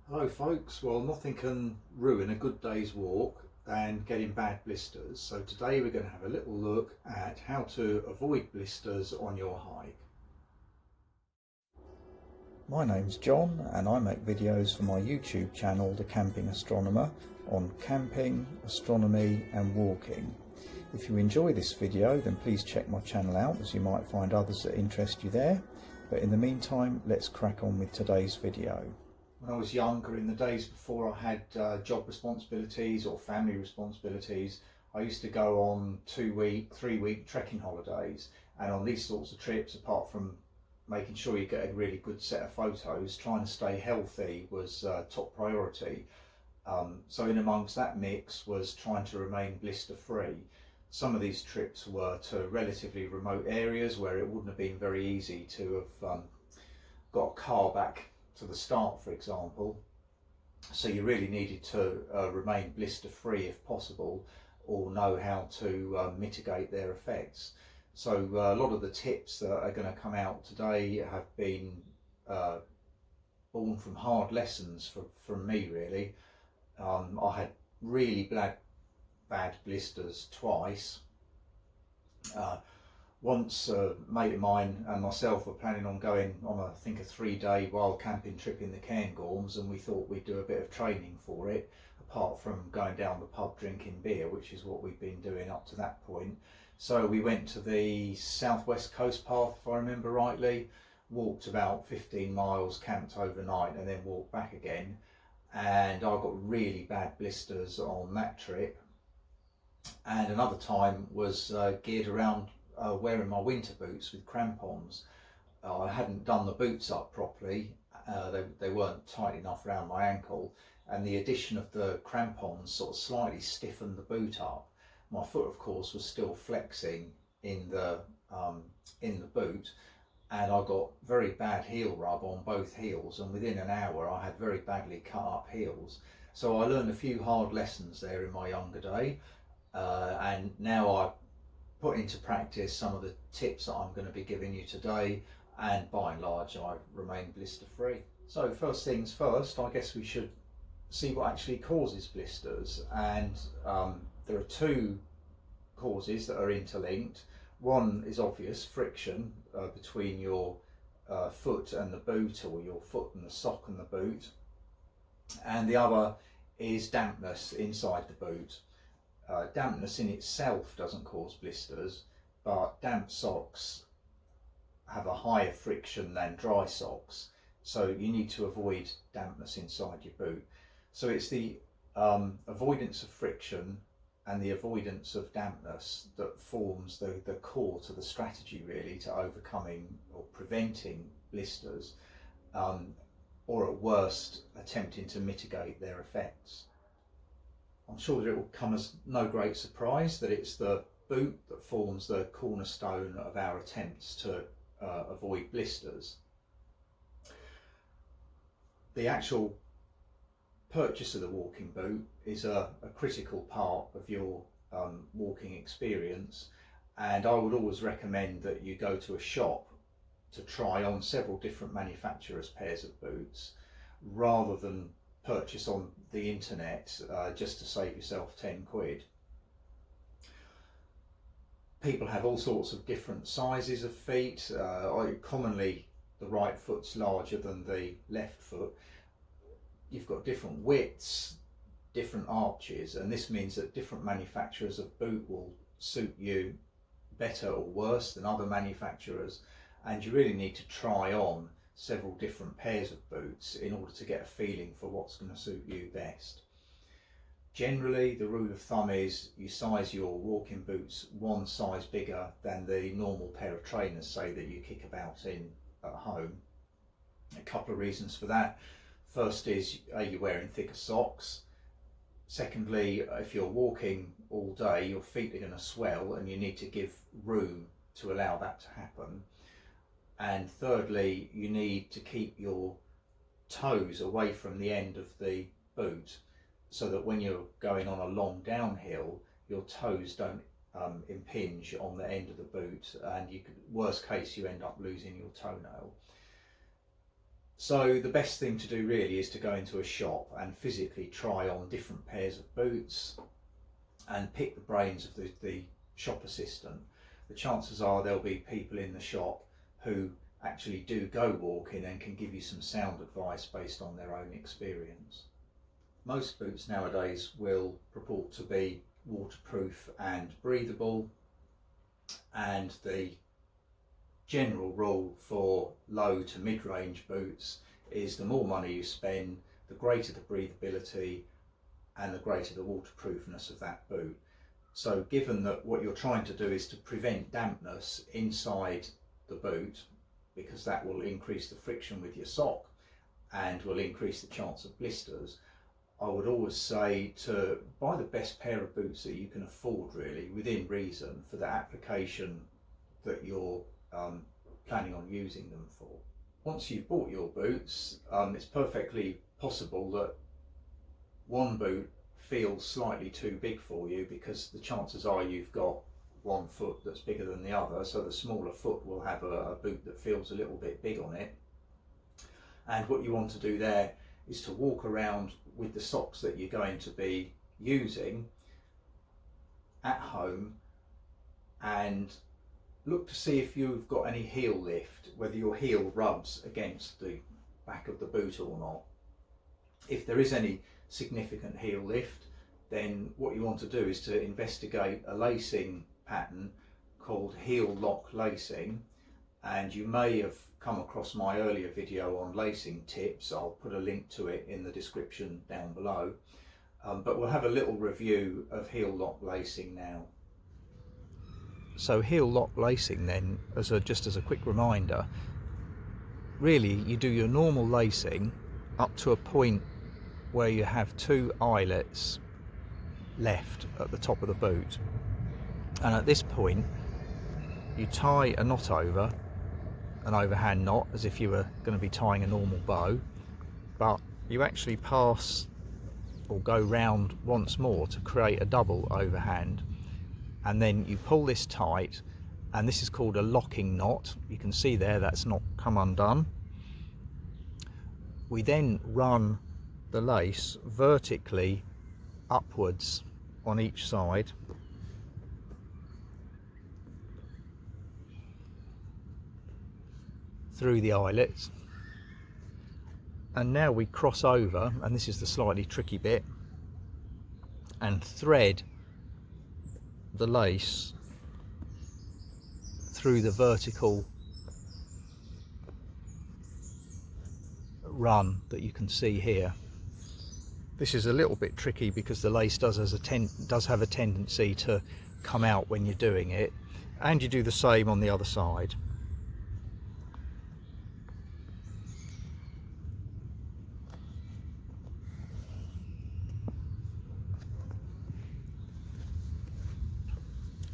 Hello folks, well nothing can ruin a good day's walk and getting bad blisters. So today we're going to have a little look at how to avoid blisters on your hike. My name's John and I make videos for my YouTube channel The Camping Astronomer on camping, astronomy and walking. If you enjoy this video then please check my channel out, as you might find others that interest you there. But in the meantime, let's crack on with today's video. When I was younger, in the days before I had job responsibilities or family responsibilities, I used to go on 2-week, 3-week trekking holidays, and on these sorts of trips, apart from making sure you get a really good set of photos, trying to stay healthy was top priority. So in amongst that mix was trying to remain blister free. Some of these trips were to relatively remote areas where it wouldn't have been very easy to have got a car back to the start, for example. So you really needed to remain blister free if possible, or know how to mitigate their effects. So a lot of the tips that are going to come out today have been born from hard lessons from me, really. I had really bad blisters twice. Once a mate of mine and myself were planning on going on I think a 3-day wild camping trip in the Cairngorms, and we thought we'd do a bit of training for it, apart from going down the pub drinking beer, which is what we'd been doing up to that point. So we went to the southwest coast path, if I remember rightly, walked about 15 miles, camped overnight and then walked back again, and I got really bad blisters on that trip. And another time was geared around wearing my winter boots with crampons. I hadn't done the boots up properly, they weren't tight enough around my ankle, and the addition of the crampons sort of slightly stiffened the boot up. My foot of course was still flexing in the boot, and I got very bad heel rub on both heels, and within an hour I had very badly cut up heels. So I learned a few hard lessons there in my younger day, and now I put into practice some of the tips that I'm going to be giving you today, and by and large I remain blister free. So first things first, I guess we should see what actually causes blisters, and there are two causes that are interlinked. One is obvious, friction between your foot and the boot, or your foot and the sock and the boot, and the other is dampness inside the boot. Dampness in itself doesn't cause blisters, but damp socks have a higher friction than dry socks, so you need to avoid dampness inside your boot. So it's the avoidance of friction and the avoidance of dampness that forms the core to the strategy, really, to overcoming or preventing blisters, or at worst attempting to mitigate their effects. I'm sure that it will come as no great surprise that it's the boot that forms the cornerstone of our attempts to avoid blisters. The actual purchase of the walking boot is a critical part of your walking experience, and I would always recommend that you go to a shop to try on several different manufacturers' pairs of boots, rather than purchase on the internet just to save yourself 10 quid. People have all sorts of different sizes of feet. Commonly the right foot's larger than the left foot. You've got different widths, different arches, and this means that different manufacturers of boot will suit you better or worse than other manufacturers, and you really need to try on several different pairs of boots in order to get a feeling for what's going to suit you best. Generally, the rule of thumb is you size your walking boots one size bigger than the normal pair of trainers, say, that you kick about in at home. A couple of reasons for that. First is, are you wearing thicker socks? Secondly, if you're walking all day, your feet are going to swell and you need to give room to allow that to happen. And thirdly, you need to keep your toes away from the end of the boot, so that when you're going on a long downhill, your toes don't impinge on the end of the boot, and worst case, you end up losing your toenail. So the best thing to do really is to go into a shop and physically try on different pairs of boots and pick the brains of the shop assistant. The chances are there'll be people in the shop who actually do go walking and can give you some sound advice based on their own experience. Most boots nowadays will purport to be waterproof and breathable, and the general rule for low to mid-range boots is the more money you spend, the greater the breathability and the greater the waterproofness of that boot. So given that what you're trying to do is to prevent dampness inside the boot, because that will increase the friction with your sock and will increase the chance of blisters, I would always say to buy the best pair of boots that you can afford, really, within reason, for the application that you're planning on using them for. Once you've bought your boots, it's perfectly possible that one boot feels slightly too big for you, because the chances are you've got one foot that's bigger than the other, so the smaller foot will have a boot that feels a little bit big on it. And what you want to do there is to walk around with the socks that you're going to be using at home and look to see if you've got any heel lift, whether your heel rubs against the back of the boot or not. If there is any significant heel lift, then what you want to do is to investigate a lacing pattern called heel lock lacing, and you may have come across my earlier video on lacing tips. I'll put a link to it in the description down below, but we'll have a little review of heel lock lacing now. So heel lock lacing then, just as a quick reminder, really you do your normal lacing up to a point where you have two eyelets left at the top of the boot, and at this point you tie a knot over, an overhand knot, as if you were going to be tying a normal bow, but you actually pass or go round once more to create a double overhand, and then you pull this tight, and this is called a locking knot. You can see there that's not come undone. We then run the lace vertically upwards on each side, through the eyelets, and now we cross over, and this is the slightly tricky bit, and thread the lace through the vertical run that you can see here. This is a little bit tricky because the lace does have a tendency to come out when you're doing it, and you do the same on the other side.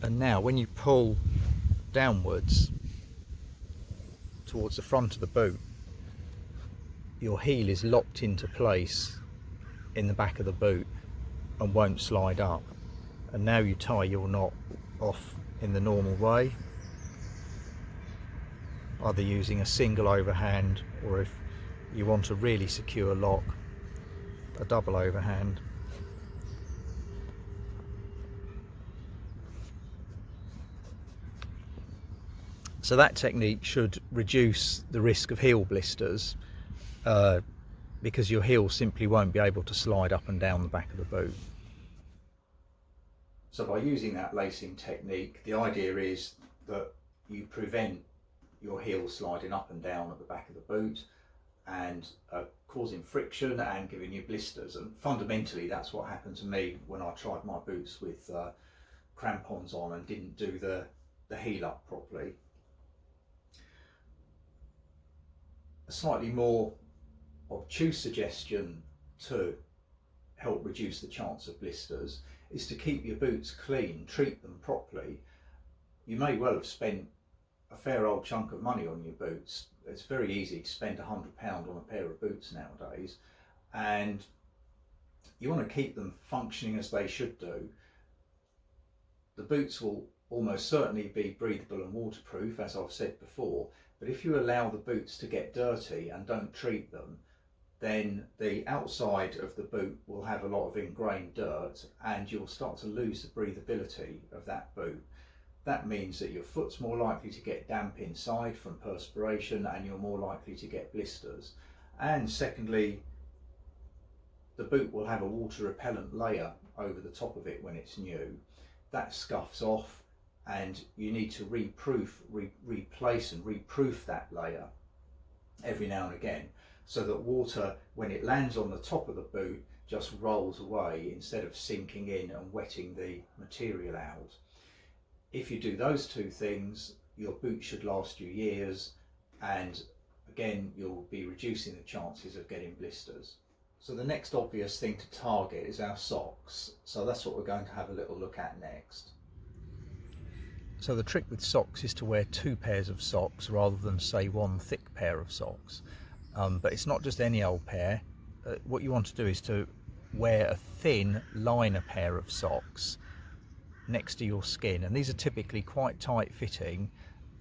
And now when you pull downwards towards the front of the boot, your heel is locked into place in the back of the boot and won't slide up. And now you tie your knot off in the normal way, either using a single overhand, or if you want a really secure lock, a double overhand. So that technique should reduce the risk of heel blisters, because your heel simply won't be able to slide up and down the back of the boot. So by using that lacing technique, the idea is that you prevent your heel sliding up and down at the back of the boot and causing friction and giving you blisters. And fundamentally that's what happened to me when I tried my boots with crampons on and didn't do the heel up properly. A slightly more obtuse suggestion to help reduce the chance of blisters is to keep your boots clean, treat them properly. You may well have spent a fair old chunk of money on your boots. It's very easy to spend £100 on a pair of boots nowadays, and you want to keep them functioning as they should do. The boots will almost certainly be breathable and waterproof, as I've said before, But if you allow the boots to get dirty and don't treat them, then the outside of the boot will have a lot of ingrained dirt and you'll start to lose the breathability of that boot. That means that your foot's more likely to get damp inside from perspiration and you're more likely to get blisters. And secondly, the boot will have a water repellent layer over the top of it when it's new. That scuffs off and you need to replace and reproof that layer every now and again, so that water, when it lands on the top of the boot, just rolls away instead of sinking in and wetting the material out. If you do those two things, your boot should last you years, and again, you'll be reducing the chances of getting blisters. So the next obvious thing to target is our socks. So that's what we're going to have a little look at next. So the trick with socks is to wear 2 pairs of socks rather than, say, 1 thick pair of socks. But it's not just any old pair. What you want to do is to wear a thin liner pair of socks next to your skin, and these are typically quite tight fitting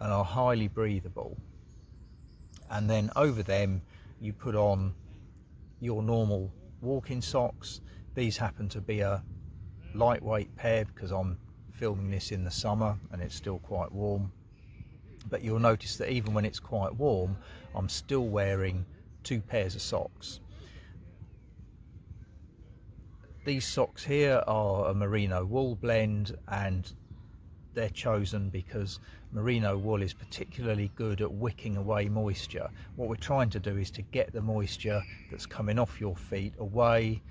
and are highly breathable. And then over them you put on your normal walking socks. These happen to be a lightweight pair because I'm filming this in the summer and it's still quite warm, but you'll notice that even when it's quite warm, I'm still wearing 2 pairs of socks. These socks here are a merino wool blend, and they're chosen because merino wool is particularly good at wicking away moisture. What we're trying to do is to get the moisture that's coming off your feet away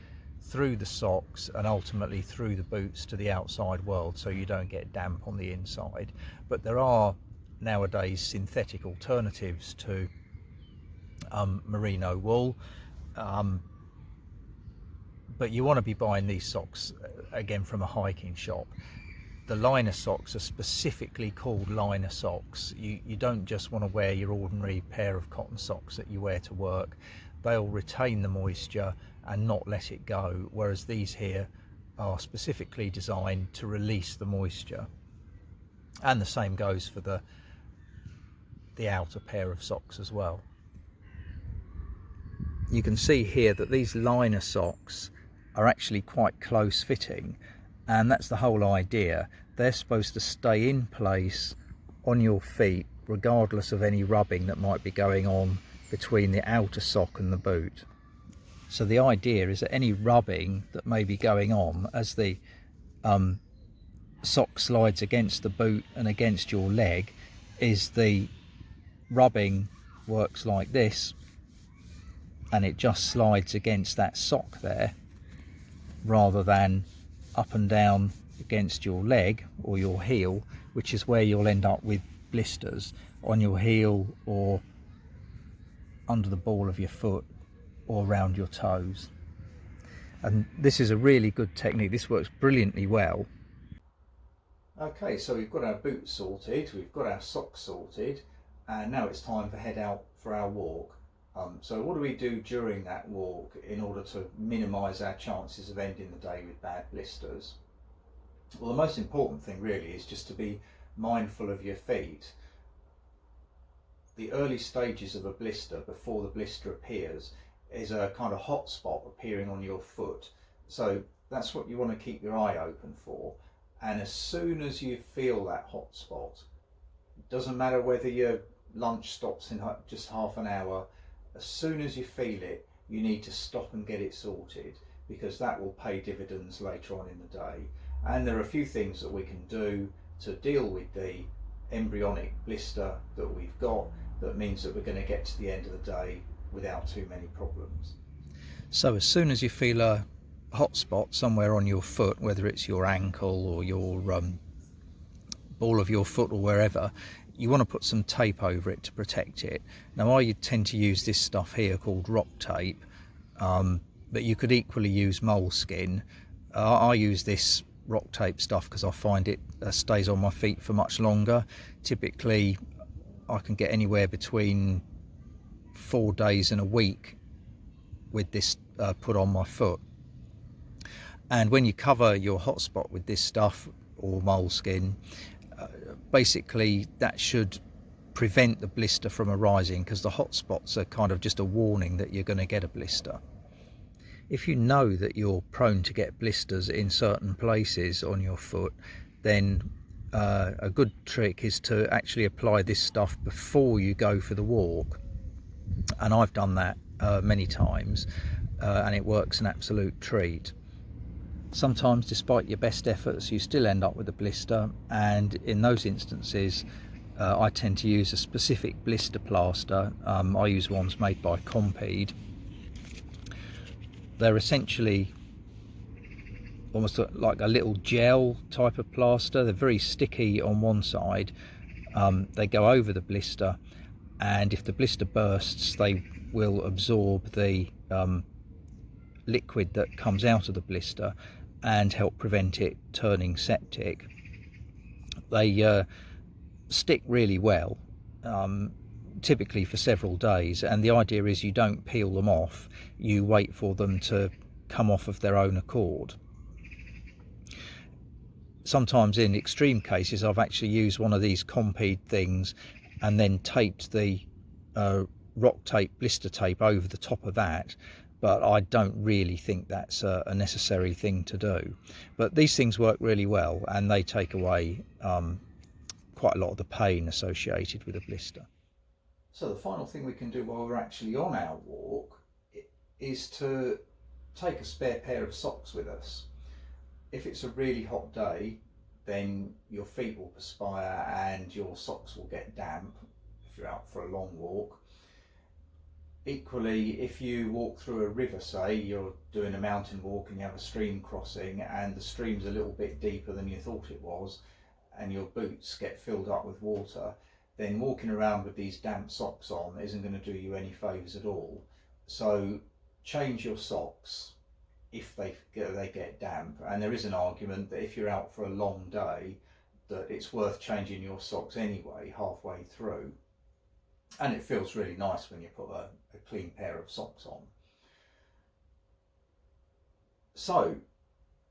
through the socks and ultimately through the boots to the outside world, so you don't get damp on the inside. But there are nowadays synthetic alternatives to merino wool, but you want to be buying these socks again from a hiking shop. The liner socks are specifically called liner socks. You don't just want to wear your ordinary pair of cotton socks that you wear to work. They'll retain the moisture and not let it go, whereas these here are specifically designed to release the moisture. And the same goes for the outer pair of socks as well. You can see here that these liner socks are actually quite close fitting, and that's the whole idea. They're supposed to stay in place on your feet regardless of any rubbing that might be going on between the outer sock and the boot. So the idea is that any rubbing that may be going on as the sock slides against the boot and against your leg, is the rubbing works like this, and it just slides against that sock there rather than up and down against your leg or your heel, which is where you'll end up with blisters on your heel or under the ball of your foot or around your toes. And this is a really good technique. This works brilliantly well. Okay, so we've got our boots sorted, we've got our socks sorted, and now it's time to head out for our walk. So what do we do during that walk in order to minimise our chances of ending the day with bad blisters? Well, the most important thing really is just to be mindful of your feet. The early stages of a blister, before the blister appears, is a kind of hot spot appearing on your foot. So that's what you want to keep your eye open for. And as soon as you feel that hot spot, it doesn't matter whether your lunch stops in just half an hour, as soon as you feel it, you need to stop and get it sorted, because that will pay dividends later on in the day. And there are a few things that we can do to deal with the embryonic blister that we've got that means that we're going to get to the end of the day without too many problems. So as soon as you feel a hot spot somewhere on your foot, whether it's your ankle or your ball of your foot or wherever, you want to put some tape over it to protect it. Now I tend to use this stuff here called rock tape, but you could equally use moleskin. I use this rock tape stuff because I find it stays on my feet for much longer. Typically I can get anywhere between 4 days and a week with this put on my foot. And when you cover your hotspot with this stuff or moleskin, basically that should prevent the blister from arising, because the hot spots are kind of just a warning that you're going to get a blister. If you know that you're prone to get blisters in certain places on your foot, then a good trick is to actually apply this stuff before you go for the walk. And I've done that many times, and it works an absolute treat. Sometimes, despite your best efforts, you still end up with a blister, and in those instances I tend to use a specific blister plaster. I use ones made by Compeed. They're essentially almost like a little gel type of plaster. They're very sticky on one side. They go over the blister, and if the blister bursts, they will absorb the liquid that comes out of the blister and help prevent it turning septic. They stick really well, typically for several days, and the idea is you don't peel them off, you wait for them to come off of their own accord. Sometimes in extreme cases I've actually used one of these Compeed things and then taped the rock tape, blister tape over the top of that, but I don't really think that's a necessary thing to do. But these things work really well, and they take away quite a lot of the pain associated with a blister. So the final thing we can do while we're actually on our walk is to take a spare pair of socks with us. If it's a really hot day, then your feet will perspire and your socks will get damp if you're out for a long walk. Equally, if you walk through a river, say you're doing a mountain walk and you have a stream crossing and the stream's a little bit deeper than you thought it was, and your boots get filled up with water, then walking around with these damp socks on isn't going to do you any favours at all. So change your socks if they get damp, and there is an argument that if you're out for a long day that it's worth changing your socks anyway halfway through, and it feels really nice when you put a clean pair of socks on. So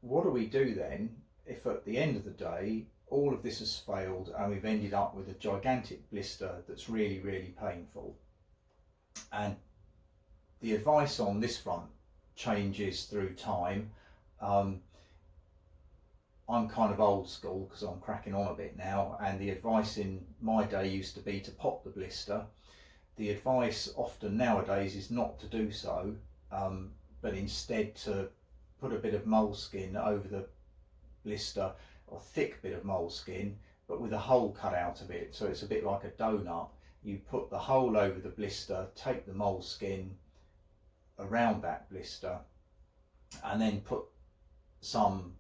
what do we do then if at the end of the day all of this has failed and we've ended up with a gigantic blister that's really, really painful? And the advice on this front changes through time. I'm kind of old school because I'm cracking on a bit now, and the advice in my day used to be to pop the blister. The advice often nowadays is not to do so, but instead to put a bit of moleskin over the blister, or thick bit of moleskin, but with a hole cut out of it, so it's a bit like a donut. You put the hole over the blister, take the moleskin around that blister, and then put some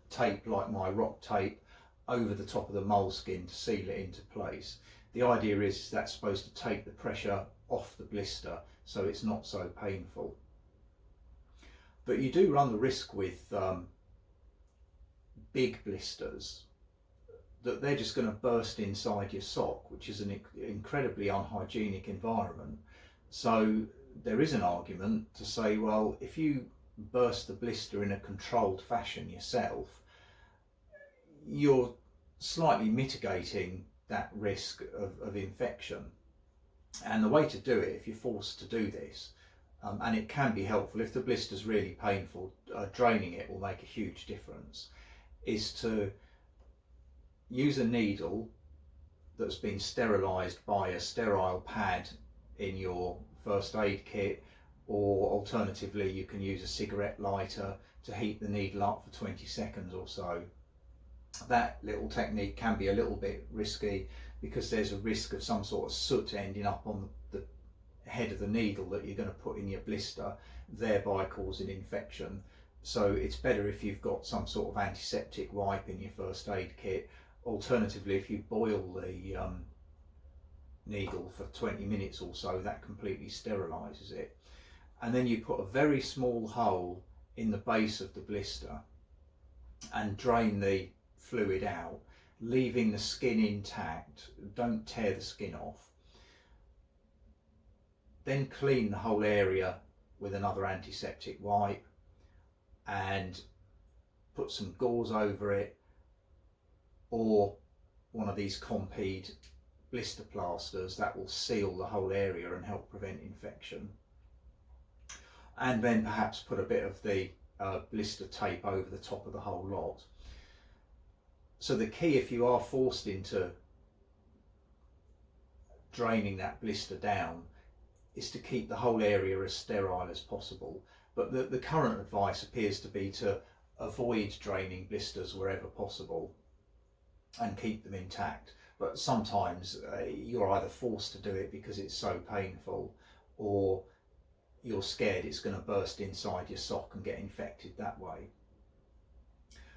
tape like my rock tape over the top of the moleskin to seal it into place. The idea is that's supposed to take the pressure off the blister so it's not so painful. But you do run the risk with big blisters that they're just going to burst inside your sock, which is an incredibly unhygienic environment. So there is an argument to say, well, if you burst the blister in a controlled fashion yourself, you're slightly mitigating that risk of infection. And the way to do it, if you're forced to do this, and it can be helpful if the blister's really painful, draining it will make a huge difference, is to use a needle that's been sterilised by a sterile pad in your first aid kit, or alternatively you can use a cigarette lighter to heat the needle up for 20 seconds or so. That little technique can be a little bit risky because there's a risk of some sort of soot ending up on the head of the needle that you're going to put in your blister, thereby causing infection. So it's better if you've got some sort of antiseptic wipe in your first aid kit. Alternatively, if you boil the needle for 20 minutes or so, that completely sterilises it. And then you put a very small hole in the base of the blister and drain the fluid out, leaving the skin intact. Don't tear the skin off. Then clean the whole area with another antiseptic wipe and put some gauze over it, or one of these Compeed blister plasters that will seal the whole area and help prevent infection. And then perhaps put a bit of the blister tape over the top of the whole lot. So the key, if you are forced into draining that blister down, is to keep the whole area as sterile as possible. But the current advice appears to be to avoid draining blisters wherever possible and keep them intact. But sometimes you're either forced to do it because it's so painful, or you're scared it's going to burst inside your sock and get infected that way.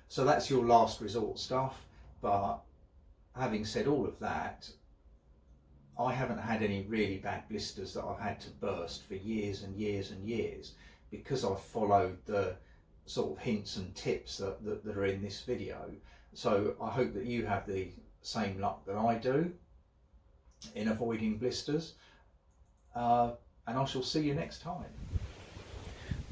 So that's your last resort stuff. But having said all of that, I haven't had any really bad blisters that I've had to burst for years and years and years, because I've followed the sort of hints and tips that are in this video. So I hope that you have the same luck that I do in avoiding blisters, and I shall see you next time.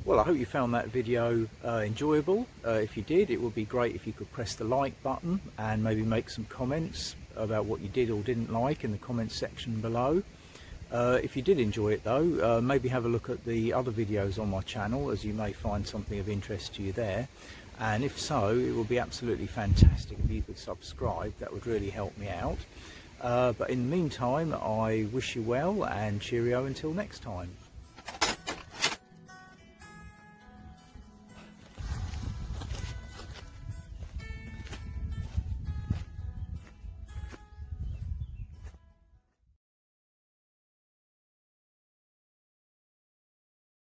Well, I hope you found that video enjoyable. If you did, it would be great if you could press the like button and maybe make some comments about what you did or didn't like in the comments section below. If you did enjoy it though, maybe have a look at the other videos on my channel, as you may find something of interest to you there. And if so, it would be absolutely fantastic if you could subscribe. That would really help me out. But in the meantime, I wish you well, and cheerio until next time.